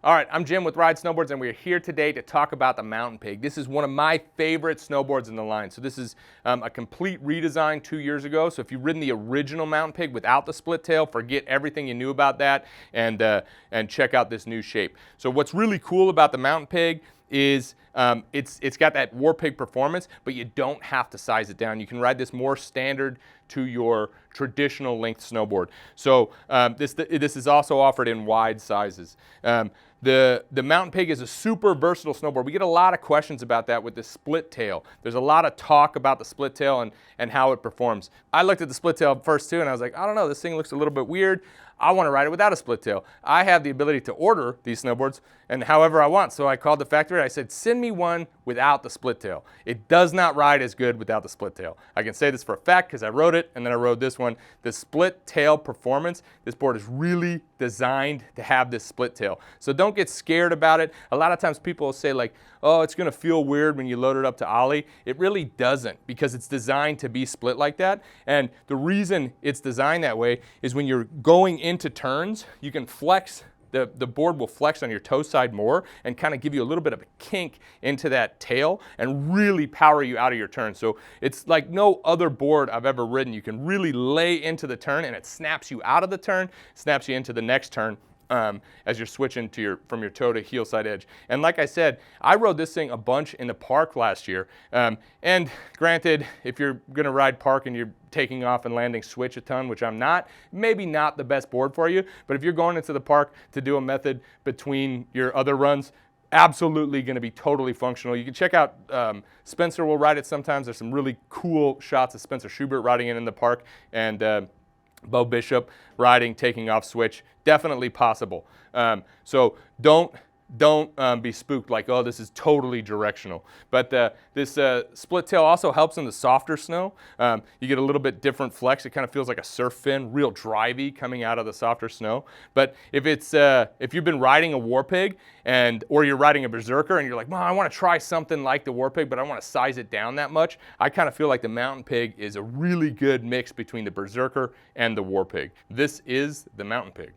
All right, I'm Jim with Ride Snowboards, and we're here today to talk about the Mountain Pig. This is one of my favorite snowboards in the line. So this is a complete redesign 2 years ago. So if you've ridden the original Mountain Pig without the split tail, forget everything you knew about that and check out this new shape. So what's really cool about the Mountain Pig is it's got that War Pig performance, but you don't have to size it down. You can ride this more standard to your traditional length snowboard. So this is also offered in wide sizes. The Mountain Pig is a super versatile snowboard. We get a lot of questions about that with the split tail. There's a lot of talk about the split tail and how it performs. I looked at the split tail first too, and I was like, I don't know, this thing looks a little bit weird. I want to ride it without a split tail. I have the ability to order these snowboards and however I want. So I called the factory and I said, send me one without the split tail. It does not ride as good without the split tail. I can say this for a fact because I rode it and then I rode this one. The split tail performance, this board is really designed to have this split tail. So don't get scared about it. A lot of times people will say like, oh, it's going to feel weird when you load it up to ollie. It really doesn't because it's designed to be split like that. And the reason it's designed that way is when you're going into turns, you can flex. The board will flex on your toe side more and kind of give you a little bit of a kink into that tail and really power you out of your turn. So it's like no other board I've ever ridden. You can really lay into the turn and it snaps you out of the turn, snaps you into the next turn. As you're switching to from your toe to heel side edge. And like I said, I rode this thing a bunch in the park last year. And granted, if you're going to ride park and you're taking off and landing switch a ton, which I'm not, maybe not the best board for you. But if you're going into the park to do a method between your other runs, absolutely going to be totally functional. You can check out Spencer will ride it sometimes. There's some really cool shots of Spencer Schubert riding it in the park. And Bo Bishop riding, taking off switch, definitely possible. So don't be spooked like, oh, this is totally directional. But this split tail also helps in the softer snow. You get a little bit different flex. It kind of feels like a surf fin, real drivey coming out of the softer snow. But if you've been riding a War Pig or you're riding a Berserker and you're like, well, I want to try something like the War Pig, but I want to size it down that much, I kind of feel like the Mountain Pig is a really good mix between the Berserker and the War Pig. This is the Mountain Pig.